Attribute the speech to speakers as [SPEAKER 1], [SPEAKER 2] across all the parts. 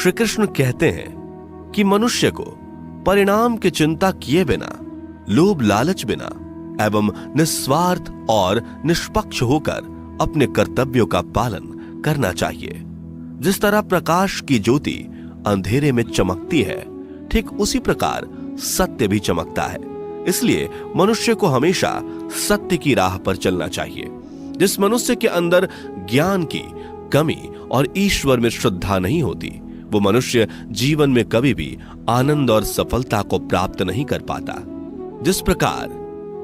[SPEAKER 1] श्री कृष्ण कहते हैं कि मनुष्य को परिणाम की चिंता किए बिना, लोभ लालच बिना एवं निस्वार्थ और निष्पक्ष होकर अपने कर्तव्यों का पालन करना चाहिए। जिस तरह प्रकाश की ज्योति अंधेरे में चमकती है, ठीक उसी प्रकार सत्य भी चमकता है। इसलिए मनुष्य को हमेशा सत्य की राह पर चलना चाहिए। जिस मनुष्य के अंदर ज्ञान की कमी और ईश्वर में श्रद्धा नहीं होती, वो मनुष्य जीवन में कभी भी आनंद और सफलता को प्राप्त नहीं कर पाता। जिस प्रकार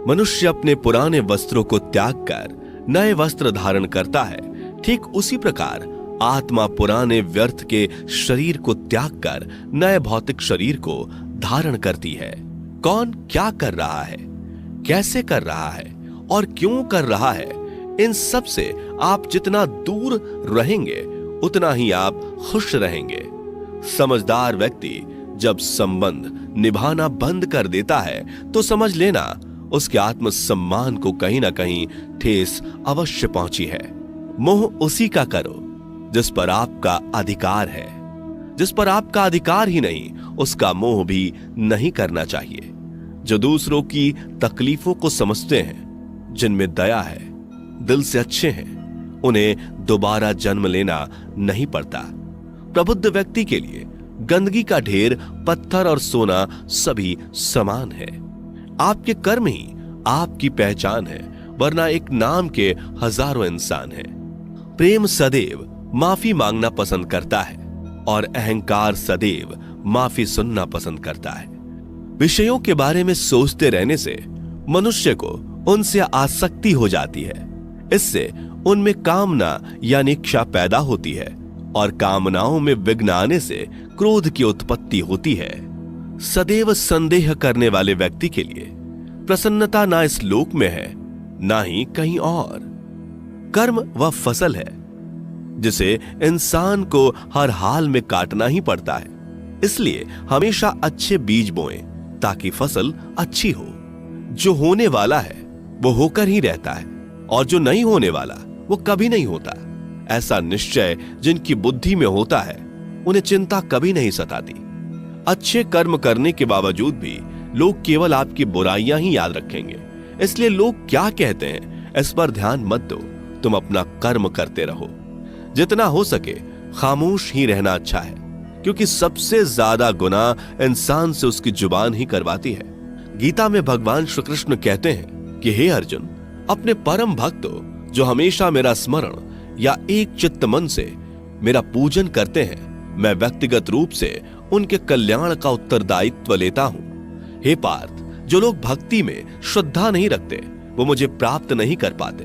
[SPEAKER 1] मनुष्य अपने पुराने वस्त्रों को त्याग कर नए वस्त्र धारण करता है, ठीक उसी प्रकार आत्मा पुराने व्यर्थ के शरीर को त्याग कर नए भौतिक शरीर को धारण करती है। कौन क्या कर रहा है, कैसे कर रहा है और क्यों कर रहा है, इन सब से आप जितना दूर रहेंगे उतना ही आप खुश रहेंगे। समझदार व्यक्ति जब संबंध निभाना बंद कर देता है तो समझ लेना उसके आत्मसम्मान को कहीं ना कहीं ठेस अवश्य पहुंची है। मोह उसी का करो जिस पर आपका अधिकार है। जिस पर आपका अधिकार ही नहीं, उसका मोह भी नहीं करना चाहिए। जो दूसरों की तकलीफों को समझते हैं, जिनमें दया है, दिल से अच्छे हैं, उन्हें दोबारा जन्म लेना नहीं पड़ता। प्रबुद्ध व्यक्ति के लिए गंदगी का ढेर, पत्थर और सोना सभी समान है। आपके कर्म ही आपकी पहचान है, वरना एक नाम के हजारों इंसान हैं। प्रेम सदैव माफी मांगना पसंद करता है और अहंकार सदैव माफी सुनना पसंद करता है। विषयों के बारे में सोचते रहने से मनुष्य को उनसे आसक्ति हो जाती है। इससे उनमें कामना यानी इच्छा पैदा होती है और कामनाओं में विघ्न आने से क्रोध की उत्पत्ति होती है। सदैव संदेह करने वाले व्यक्ति के लिए प्रसन्नता ना इस लोक में है, ना ही कहीं और। कर्म वह फसल है जिसे इंसान को हर हाल में काटना ही पड़ता है। इसलिए हमेशा अच्छे बीज बोएं ताकि फसल अच्छी हो। जो होने वाला है वो होकर ही रहता है और जो नहीं होने वाला वो कभी नहीं होता। ऐसा निश्चय जिनकी बुद्धि में होता है, उन्हें चिंता कभी नहीं सताती। अच्छे कर्म करने के बावजूद भी लोग केवल आपकी बुराइयां ही याद रखेंगे। इसलिए लोग क्या कहते हैं इस पर ध्यान मत दो, तुम अपना कर्म करते रहो। जितना हो सके खामोश ही रहना अच्छा है, क्योंकि सबसे ज्यादा गुनाह इंसान से उसकी जुबान ही करवाती है। गीता में भगवान श्री कृष्ण कहते हैं कि हे अर्जुन, अपने परम भक्तों जो हमेशा मेरा स्मरण या एक चित्त मन से मेरा पूजन करते हैं, मैं व्यक्तिगत रूप से उनके कल्याण का उत्तरदायित्व लेता हूं। हे पार्थ, जो लोग भक्ति में श्रद्धा नहीं रखते वो मुझे प्राप्त नहीं कर पाते।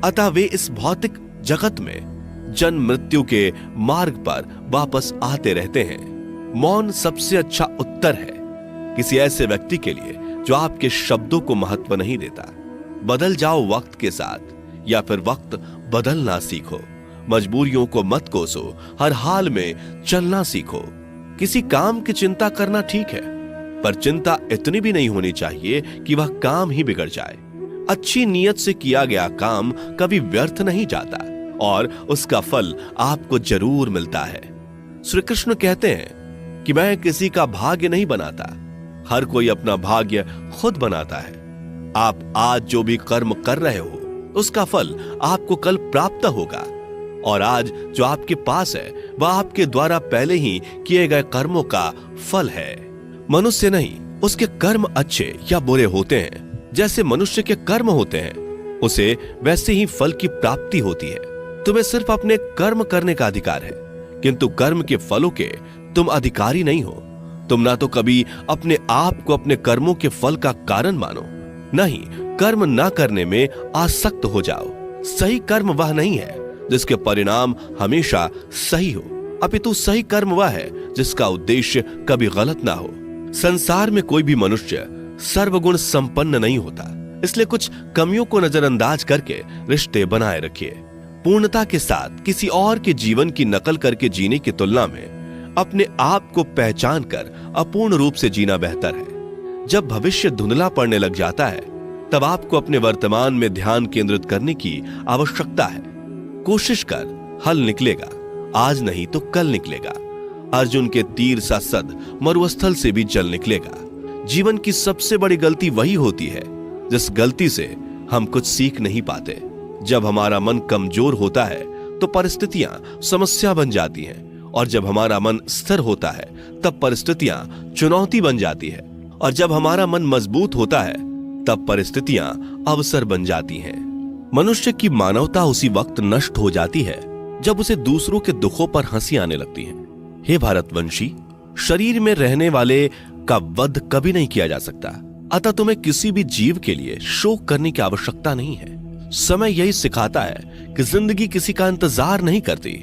[SPEAKER 1] अतः वे इस भौतिक जगत में जन्म मृत्यु के मार्ग पर वापस आते रहते हैं। मौन सबसे अच्छा उत्तर है किसी ऐसे व्यक्ति के लिए जो आपके शब्दों को महत्व नहीं देता। बदल जाओ वक्त के साथ, या फिर वक्त बदलना सीखो। मजबूरियों को मत कोसो, हर हाल में चलना सीखो। किसी काम की चिंता करना ठीक है, पर चिंता इतनी भी नहीं होनी चाहिए कि वह काम ही बिगड़ जाए। अच्छी नीयत से किया गया काम कभी व्यर्थ नहीं जाता और उसका फल आपको जरूर मिलता है। श्री कृष्ण कहते हैं कि मैं किसी का भाग्य नहीं बनाता, हर कोई अपना भाग्य खुद बनाता है। आप आज जो भी कर्म कर रहे हो उसका फल आपको कल प्राप्त होगा, और आज जो आपके पास है वह आपके द्वारा पहले ही किए गए कर्मों का फल है। मनुष्य नहीं, उसके कर्म अच्छे या बुरे होते हैं। जैसे मनुष्य के कर्म होते हैं, उसे वैसे ही फल की प्राप्ति होती है। तुम्हें सिर्फ अपने कर्म करने का अधिकार है, किंतु कर्म के फलों के तुम अधिकारी नहीं हो। तुम ना तो कभी अपने आप को अपने कर्मों के फल का कारण मानो, नहीं कर्म ना करने में आसक्त हो जाओ। सही कर्म वह नहीं है जिसके परिणाम हमेशा सही हो, अपितु सही कर्म वह है जिसका उद्देश्य कभी गलत ना हो। संसार में कोई भी मनुष्य सर्वगुण संपन्न नहीं होता, इसलिए कुछ कमियों को नजरअंदाज करके रिश्ते बनाए रखिए। पूर्णता के साथ किसी और के जीवन की नकल करके जीने की तुलना में अपने आप को पहचान कर अपूर्ण रूप से जीना बेहतर है। जब भविष्य धुंधला पड़ने लग जाता है, तब आपको अपने वर्तमान में ध्यान केंद्रित करने की आवश्यकता है। कोशिश कर, हल निकलेगा, आज नहीं तो कल निकलेगा। अर्जुन के तीर सा सद मरुस्थल से भी जल निकलेगा। जीवन की सबसे बड़ी गलती वही होती है जिस गलती से हम कुछ सीख नहीं पाते। जब हमारा मन कमजोर होता है तो परिस्थितियां समस्या बन जाती हैं, और जब हमारा मन स्थिर होता है तब परिस्थितियां चुनौती बन जाती है, और जब हमारा मन मजबूत होता है तब परिस्थितियां अवसर बन जाती हैं। मनुष्य की मानवता उसी वक्त नष्ट हो जाती है जब उसे दूसरों के दुखों पर हंसी आने लगती है। हे भारतवंशी, शरीर में रहने वाले का वध कभी नहीं किया जा सकता, अतः तुम्हें किसी भी जीव के लिए शोक करने की आवश्यकता नहीं है। समय यही सिखाता है कि जिंदगी किसी का इंतजार नहीं करती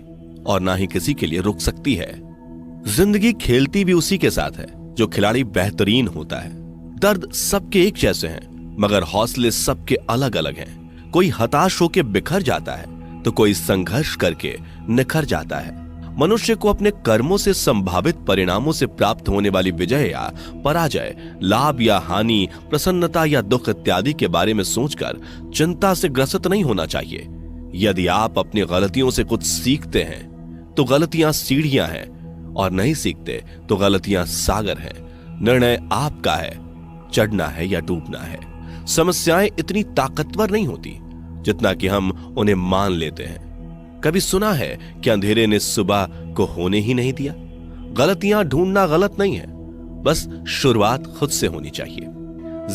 [SPEAKER 1] और ना ही किसी के लिए रुक सकती है। जिंदगी खेलती भी उसी के साथ है जो खिलाड़ी बेहतरीन होता है। दर्द सबके एक जैसे हैं, मगर हौसले सबके अलग अलग हैं। कोई हताश होकर बिखर जाता है तो कोई संघर्ष करके निखर जाता है। मनुष्य को अपने कर्मों से संभावित परिणामों से प्राप्त होने वाली विजय या पराजय, लाभ या हानि, प्रसन्नता या दुख इत्यादि के बारे में सोचकर चिंता से ग्रसित नहीं होना चाहिए। यदि आप अपनी गलतियों से कुछ सीखते हैं तो गलतियां सीढ़ियां हैं, और नहीं सीखते तो गलतियां सागर हैं। निर्णय आपका है, चढ़ना है या डूबना है। समस्याएं इतनी ताकतवर नहीं होती जितना कि हम उन्हें मान लेते हैं। कभी सुना है कि अंधेरे ने सुबह को होने ही नहीं दिया? गलतियां ढूंढना गलत नहीं है, बस शुरुआत खुद से होनी चाहिए।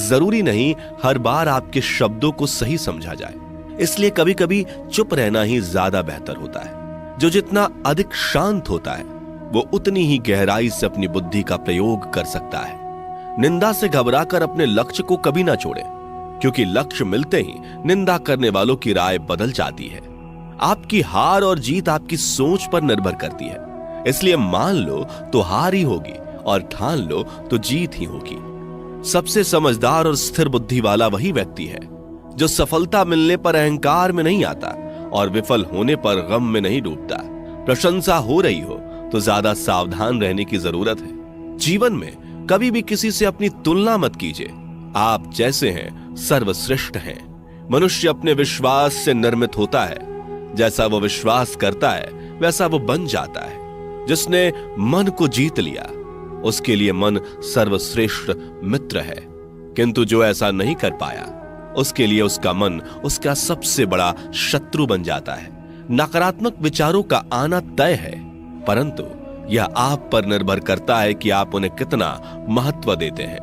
[SPEAKER 1] जरूरी नहीं हर बार आपके शब्दों को सही समझा जाए, इसलिए कभी कभी चुप रहना ही ज्यादा बेहतर होता है। जो जितना अधिक शांत होता है वो उतनी ही गहराई से अपनी बुद्धि का प्रयोग कर सकता है। निंदा से घबराकर अपने लक्ष्य को कभी ना छोड़े, क्योंकि लक्ष्य मिलते ही निंदा करने वालों की राय बदल जाती है। आपकी हार और जीत आपकी सोच पर निर्भर करती है, इसलिए मान लो तो हार ही होगी और ठान लो तो जीत ही होगी। सबसे समझदार और स्थिर बुद्धि वाला वही व्यक्ति है जो सफलता मिलने पर अहंकार में नहीं आता और विफल होने पर गम में नहीं डूबता। प्रशंसा हो रही हो तो ज्यादा सावधान रहने की जरूरत है। जीवन में कभी भी किसी से अपनी तुलना मत कीजिए। आप जैसे हैं सर्वश्रेष्ठ हैं। मनुष्य अपने विश्वास से निर्मित होता है। जैसा वो विश्वास करता है वैसा वो बन जाता है। जिसने मन को जीत लिया उसके लिए मन सर्वश्रेष्ठ मित्र है, किंतु जो ऐसा नहीं कर पाया उसके लिए उसका मन उसका सबसे बड़ा शत्रु बन जाता है। नकारात्मक विचारों का आना तय है, परंतु यह आप पर निर्भर करता है कि आप उन्हें कितना महत्व देते हैं।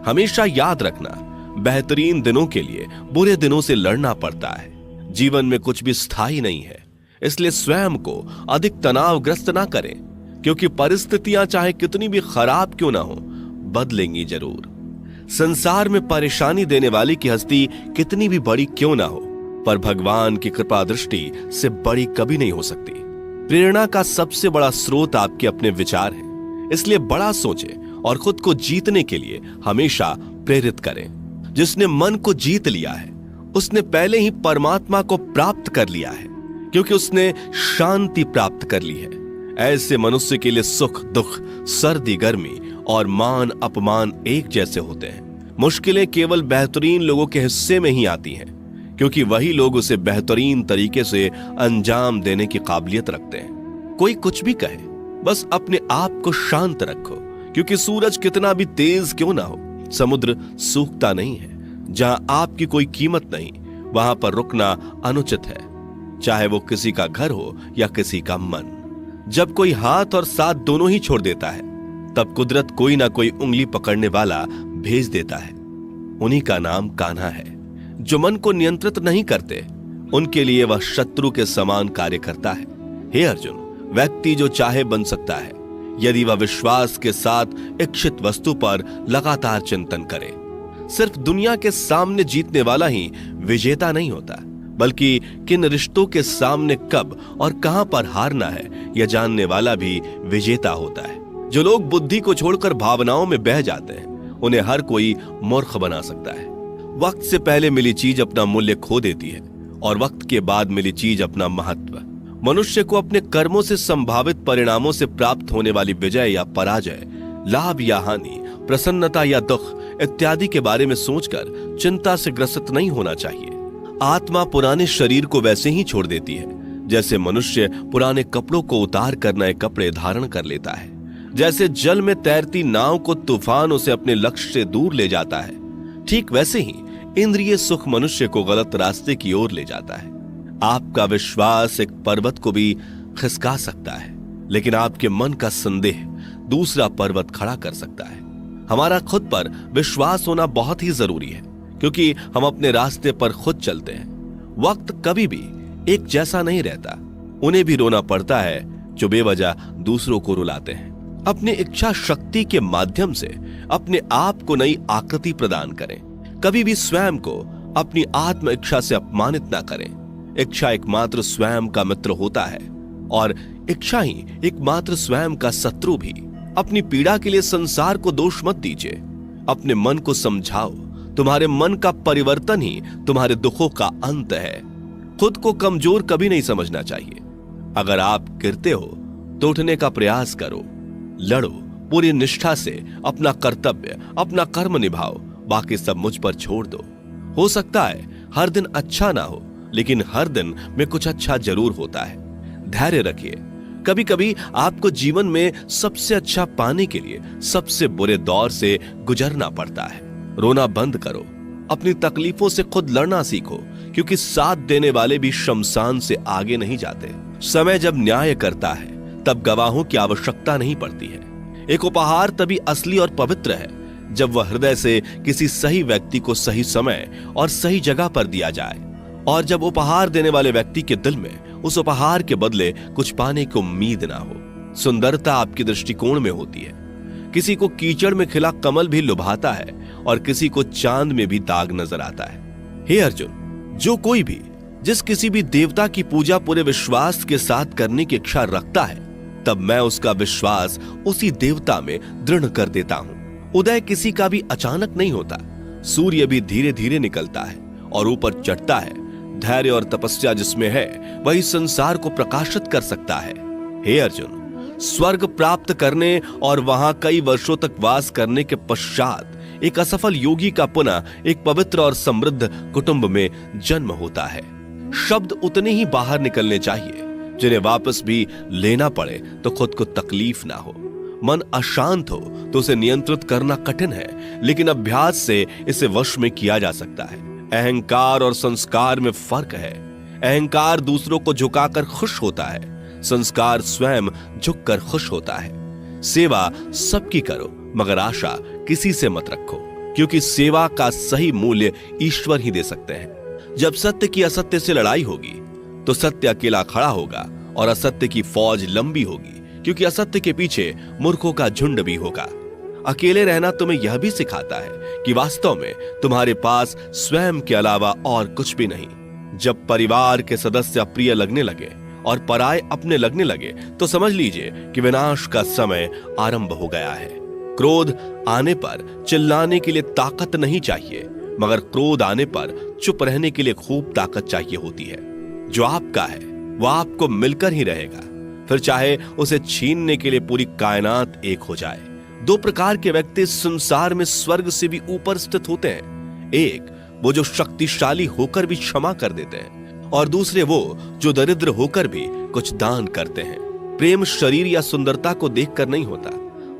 [SPEAKER 1] हमेशा याद रखना, बेहतरीन दिनों के लिए बुरे दिनों से लड़ना पड़ता है। जीवन में कुछ भी स्थायी नहीं है, इसलिए स्वयं को अधिक तनावग्रस्त ना करें, क्योंकि परिस्थितियां चाहे कितनी भी खराब क्यों ना हो, बदलेंगी जरूर। संसार में परेशानी देने वाली की हस्ती कितनी भी बड़ी क्यों ना हो, पर भगवान की कृपा दृष्टि से बड़ी कभी नहीं हो सकती। प्रेरणा का सबसे बड़ा स्रोत आपके अपने विचार हैं, इसलिए बड़ा सोचें और खुद को जीतने के लिए हमेशा प्रेरित करें। जिसने मन को जीत लिया है उसने पहले ही परमात्मा को प्राप्त कर लिया है, क्योंकि उसने शांति प्राप्त कर ली है। ऐसे मनुष्य के लिए सुख दुख, सर्दी गर्मी और मान अपमान एक जैसे होते हैं। मुश्किलें केवल बेहतरीन लोगों के हिस्से में ही आती हैं, क्योंकि वही लोग उसे बेहतरीन तरीके से अंजाम देने की काबिलियत रखते हैं। कोई कुछ भी कहे, बस अपने आप को शांत रखो, क्योंकि सूरज कितना भी तेज क्यों ना हो, समुद्र सूखता नहीं है। जहां आपकी कोई कीमत नहीं, वहां पर रुकना अनुचित है, चाहे वो किसी का घर हो या किसी का मन। जब कोई हाथ और साथ दोनों ही छोड़ देता है, तब कुदरत कोई ना कोई उंगली पकड़ने वाला भेज देता है। उन्हीं का नाम कान्हा है। जो मन को नियंत्रित नहीं करते, उनके लिए वह शत्रु के समान कार्य करता है। हे अर्जुन, व्यक्ति जो चाहे बन सकता है, यदि वह विश्वास के साथ इच्छित वस्तु पर लगातार चिंतन करे। सिर्फ दुनिया के सामने जीतने वाला ही विजेता नहीं होता, बल्कि किन रिश्तों के सामने कब और कहां पर हारना है यह जानने वाला भी विजेता होता है। जो लोग बुद्धि को छोड़कर भावनाओं में बह जाते हैं, उन्हें हर कोई मूर्ख बना सकता है। वक्त से पहले मिली चीज अपना मूल्य खो देती है और वक्त के बाद मिली चीज अपना महत्व। मनुष्य को अपने कर्मों से संभावित परिणामों से प्राप्त होने वाली विजय या पराजय, लाभ या हानि, प्रसन्नता या दुख इत्यादि के बारे में सोचकर चिंता से ग्रसित नहीं होना चाहिए। आत्मा पुराने शरीर को वैसे ही छोड़ देती है जैसे मनुष्य पुराने कपड़ों को उतार कर नए कपड़े धारण कर लेता है। जैसे जल में तैरती नाव को तूफान उसे अपने लक्ष्य से दूर ले जाता है, ठीक वैसे ही इंद्रिय सुख मनुष्य को गलत रास्ते की ओर ले जाता है। आपका विश्वास एक पर्वत को भी खिसका सकता है, लेकिन आपके मन का संदेह दूसरा पर्वत खड़ा कर सकता है। हमारा खुद पर विश्वास होना बहुत ही जरूरी है, क्योंकि हम अपने रास्ते पर खुद चलते हैं। वक्त कभी भी एक जैसा नहीं रहता। उन्हें भी रोना पड़ता है जो बेवजह दूसरों को रुलाते हैं। अपनी इच्छा शक्ति के माध्यम से अपने आप को नई आकृति प्रदान करें। कभी भी स्वयं को अपनी आत्म इच्छा से अपमानित ना करें। इच्छा एकमात्र स्वयं का मित्र होता है और इच्छा ही एकमात्र स्वयं का शत्रु भी। अपनी पीड़ा के लिए संसार को दोष मत दीजिए। अपने मन को समझाओ। तुम्हारे मन का परिवर्तन ही तुम्हारे दुखों का अंत है। खुद को कमजोर कभी नहीं समझना चाहिए। अगर आप गिरते हो तो उठने का प्रयास करो, लड़ो, पूरी निष्ठा से अपना कर्तव्य, अपना कर्म निभाओ। बाकी सब मुझ पर छोड़ दो। हो सकता है हर दिन अच्छा ना हो, लेकिन हर दिन में कुछ अच्छा जरूर होता है। धैर्य रखिए। कभी कभी आपको जीवन में सबसे अच्छा पाने के लिए सबसे बुरे दौर से गुजरना पड़ता है। रोना बंद करो। अपनी तकलीफों से खुद लड़ना सीखो, क्योंकि साथ देने वाले भी शमशान से आगे नहीं जाते। समय जब न्याय करता है तब गवाहों की आवश्यकता नहीं पड़ती है। एक उपहार तभी असली और पवित्र है जब वह हृदय से किसी सही व्यक्ति को सही समय और सही जगह पर दिया जाए, और जब उपहार देने वाले व्यक्ति के दिल में उस उपहार के बदले कुछ पाने की उम्मीद ना हो। सुंदरता आपके दृष्टिकोण में होती है। किसी को कीचड़ में खिला कमल भी लुभाता है और किसी को चांद में भी दाग नजर आता है। हे अर्जुन, जो कोई भी जिस किसी भी देवता की पूजा पूरे विश्वास के साथ करने की इच्छा रखता है, तब मैं उसका विश्वास उसी देवता में दृढ़ कर देता हूं। उदय किसी का भी अचानक नहीं होता। सूर्य भी धीरे धीरे निकलता है और ऊपर चढ़ता है। धैर्य और तपस्या जिसमें है वही संसार को प्रकाशित कर सकता है। हे अर्जुन, स्वर्ग प्राप्त करने और वहां कई वर्षों तक वास करने के पश्चात एक असफल योगी का पुनः एक पवित्र और समृद्ध कुटुंब में जन्म होता है। शब्द उतने ही बाहर निकलने चाहिए जिन्हें वापस भी लेना पड़े तो खुद को तकलीफ ना हो। मन अशांत हो तो उसे नियंत्रित करना कठिन है, लेकिन अभ्यास से इसे वश में किया जा सकता है। अहंकार और संस्कार में फर्क है। अहंकार दूसरों को झुकाकर खुश होता है, संस्कार स्वयं झुककर खुश होता है। सेवा सबकी करो, मगर आशा किसी से मत रखो, क्योंकि सेवा का सही मूल्य ईश्वर ही दे सकते हैं। जब सत्य की असत्य से लड़ाई होगी तो सत्य अकेला खड़ा होगा और असत्य की फौज लंबी होगी, क्योंकि असत्य के पीछे मूर्खों का झुंड भी होगा। अकेले रहना तुम्हें यह भी सिखाता है कि वास्तव में तुम्हारे पास स्वयं के अलावा और कुछ भी नहीं। जब परिवार के सदस्य अप्रिय लगने लगे और पराये अपने लगने लगे तो समझ लीजिए कि विनाश का समय आरंभ हो गया है। क्रोध आने पर चिल्लाने के लिए ताकत नहीं चाहिए, मगर क्रोध आने पर चुप रहने के लिए खूब ताकत चाहिए होती है। जो आपका है वह आपको मिलकर ही रहेगा, फिर चाहे उसे छीनने के लिए पूरी कायनात एक हो जाए। दो प्रकार के व्यक्ति संसार में स्वर्ग से भी ऊपर स्थित होते हैं। एक वो जो शक्तिशाली होकर भी क्षमा कर देते हैं, और दूसरे वो जो दरिद्र होकर भी कुछ दान करते हैं। प्रेम शरीर या सुंदरता को देखकर नहीं होता,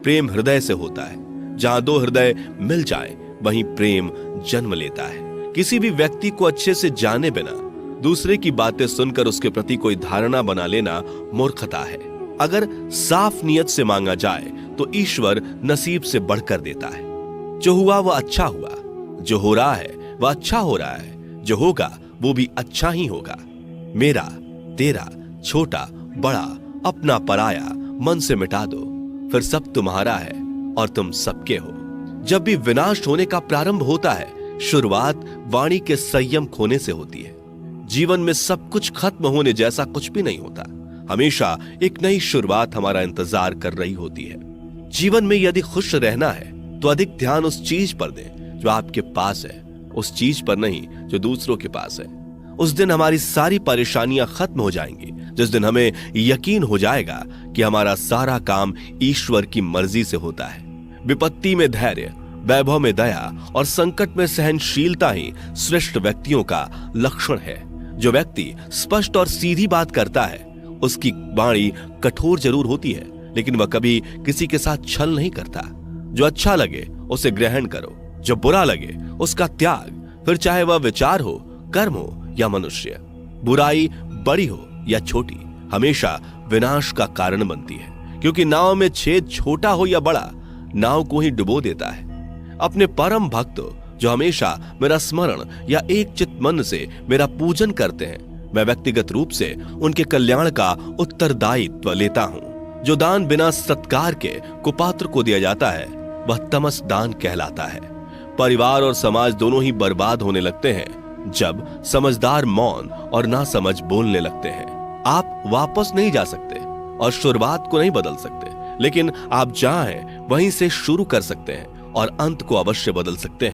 [SPEAKER 1] प्रेम हृदय से होता है। जहां दो हृदय मिल जाए वहीं प्रेम जन्म लेता है। किसी भी व्यक्ति को अच्छे से जाने बिना दूसरे की बातें सुनकर उसके प्रति कोई धारणा बना लेना मूर्खता है। अगर साफ नियत से मांगा जाए तो ईश्वर नसीब से बढ़कर देता है। जो हुआ वह अच्छा हुआ, जो हो रहा है वह अच्छा हो रहा है, जो होगा वो भी अच्छा ही होगा। मेरा, तेरा, छोटा, बड़ा, अपना, पराया मन से मिटा दो, फिर सब तुम्हारा है और तुम सबके हो। जब भी विनाश होने का प्रारंभ होता है, शुरुआत वाणी के संयम खोने से होती है। जीवन में सब कुछ खत्म होने जैसा कुछ भी नहीं होता। हमेशा एक नई शुरुआत हमारा इंतजार कर रही होती है। जीवन में यदि खुश रहना है तो अधिक ध्यान उस चीज पर दें जो आपके पास है, उस चीज पर नहीं जो दूसरों के पास है। उस दिन हमारी सारी परेशानियां खत्म हो जाएंगी, जिस दिन हमें यकीन हो जाएगा कि हमारा सारा काम ईश्वर की मर्जी से होता है। विपत्ति में धैर्य, वैभव में दया और संकट में सहनशीलता ही श्रेष्ठ व्यक्तियों का लक्षण है। जो व्यक्ति स्पष्ट और सीधी बात करता है उसकी वाणी कठोर जरूर होती है, लेकिन वह कभी किसी के साथ छल नहीं करता। जो अच्छा लगे उसे ग्रहण करो, जो बुरा लगे उसका त्याग, फिर चाहे वह विचार हो, कर्म हो या मनुष्य। बुराई बड़ी हो या छोटी हमेशा विनाश का कारण बनती है, क्योंकि नाव में छेद छोटा हो या बड़ा नाव को ही डुबो देता है। अपने परम भक्तों जो हमेशा मेरा स्मरण या एक चित्त मन से मेरा पूजन करते हैं, मैं व्यक्तिगत रूप से उनके कल्याण का उत्तरदायित्व लेता हूं। जो दान बिना सत्कार के कुपात्र को दिया जाता है वह तमस दान कहलाता है। परिवार और समाज दोनों ही बर्बाद होने लगते हैं जब समझदार मौन और ना समझ बोलने लगते हैं। आप वापस नहीं जा सकते और शुरुआत को नहीं बदल सकते, लेकिन आप जहां हैं वहीं से शुरू कर सकते हैं और अंत को अवश्य बदल सकते हैं।